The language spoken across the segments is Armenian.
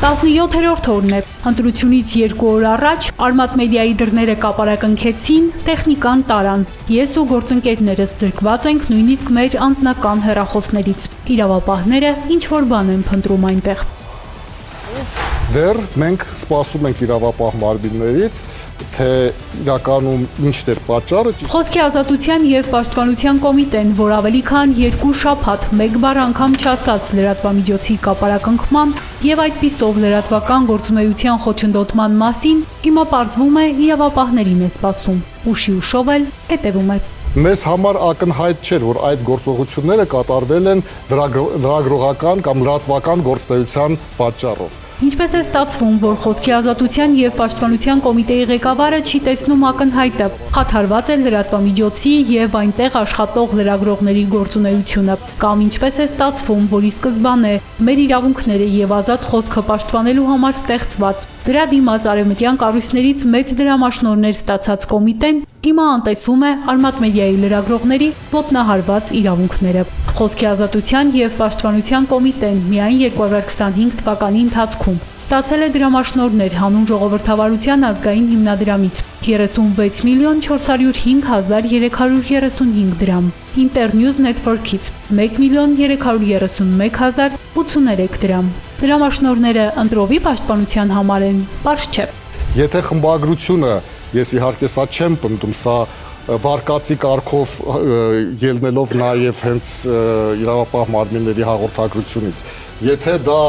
17-րդ օրն է։ Ընտրությունից 2 օր առաջ Արմատ մեդիայի դռները կապարակնքեցին, տեխնիկան տարան։ Ես ու գործընկերներս զրկված ենք նույնիսկ մեր անձնական հեռախոսներից։ Իրավապահները ինչ-որ բան են փնտրում այնտեղ։ Դեռ մենք սպասում ենք իրավապահ մարմիններից, թե իրականում ինչն էր պատճառը։ Խոսքի ազատության եւ պաշտպանության կոմիտեն, որ ավելի քան 2 շաբաթ մեկ բառ անգամ չասաց լրատվամիջոցի կապարակնքման եւ այդպիսով լրատվական գործունեության խոչընդոտման մասին, հիմա պարզվում է իրավապահներին է սպասում։ Ուշի ուշով էլ հետևում է։ Մեզ համար ակնհայտ չէր, որ այդ գործողությունները կատարվել են լրագրողական կամ լրատվական գործունեության պատճառով։ Ինչպես է ստացվում, որ խոսքի ազատության եւ պաշտպանության կոմիտեի ղեկավարը չի տեսնում ակնհայտը, խաթարված է լրատվամիջոցի եւ այնտեղ աշխատող լրագրողների գործունեությունը, կամ ինչպես է ստացվում, որ ի սկզբանե մեր իրավունքները եւ ազատ խոսքը պաշտպանելու համար ստեղծված, դրա դիմաց արևմտյան կառույցներից մեծ դրամաշնորհներ ստացած կոմիտեն հիմա անտեսում է Արմատ մեդիայի լրագրողների ոտնահարված իրավունքները։ Խոսքի ազատության եւ պաշտպանության կոմիտեն միայն 2025 թվականի ընթացքում ստացել է դրամաշնորհներ հանուն ժողովրդավարության ազգային հիմնադրամից 36 միլիոն 405 հազար 335 դրամ, Internews Network-ից 1 միլիոն 331 հազար 83 դրամ։ Դրամաշնորհները ընտրովի պաշտպանության համար են, պարզ չէ։ Եթե խմբագրությունը, ես իհարկե սա չեմ պնդում, սա վարկածի կարգով ելնելով նաև հենց իրավապահ մարմինների հաղորդագրությունից, եթե դա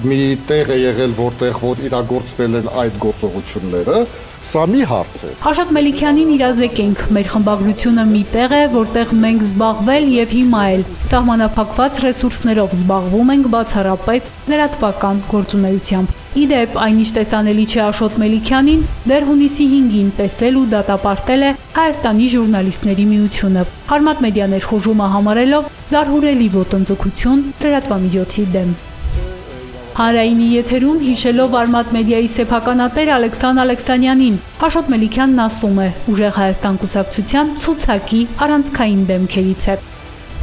մի տեղ է եղել, որտեղ իրագործվել են այդ գործողությունները, սա մի հարց է։ Աշոտ Մելիքյանին իրազեկենք, մեր խմբագրությունը մի տեղ է, որտեղ մենք զբաղվել եւ հիմա էլ սահմանափակված ռեսուրսներով զբաղվում ենք բացառապես լրատվական գործունեությամբ։ Իդեպ, այնիշ տեսանելի չէ Աշոտ Մելիքյանին, դեռ հունիսի 5-ին տեսել ու դատապարտել է Հայաստանի ժուրնալիստների միությունը, Արմատ մեդիա ներխուժումը համարելով զարհուրելի ոտնձգություն լրատվամիջոցի դեմ։ Հանրայինի եթերում հիշելով Արմատ մեդիայի սեփականատեր Ալեքսան Ալեքսանյանին, Աշոտ Մելիքյանն ասում է, Ուժեղ Հայաստան կուսակցության ցուցակի առանցքային դեմքերից է։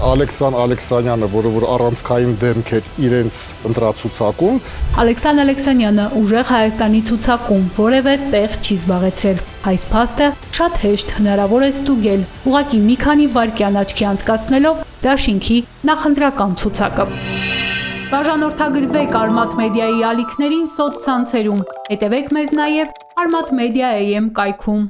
Ալեքսան Ալեքսանյանը, որը առանցքային դեմք էր իրենց ընտրացուցակում։ Ալեքսան Ալեքսանյանը Ուժեղ Հայաստանի ցուցակում որևէ տեղ չի զբաղեցրել։ Այս փաստը շատ հեշտ հնարավոր է ստուգել, ուղղակի մի քանի վայրկյան աչքի անցկացնելով դաշինքի նախընտրական ցուցակը։ Բաժանորդագրվեք Արմատ մեդիայի ալիքներին սոցցանցերում, հետևեք մեզ նաև Armat Media AM կայքում։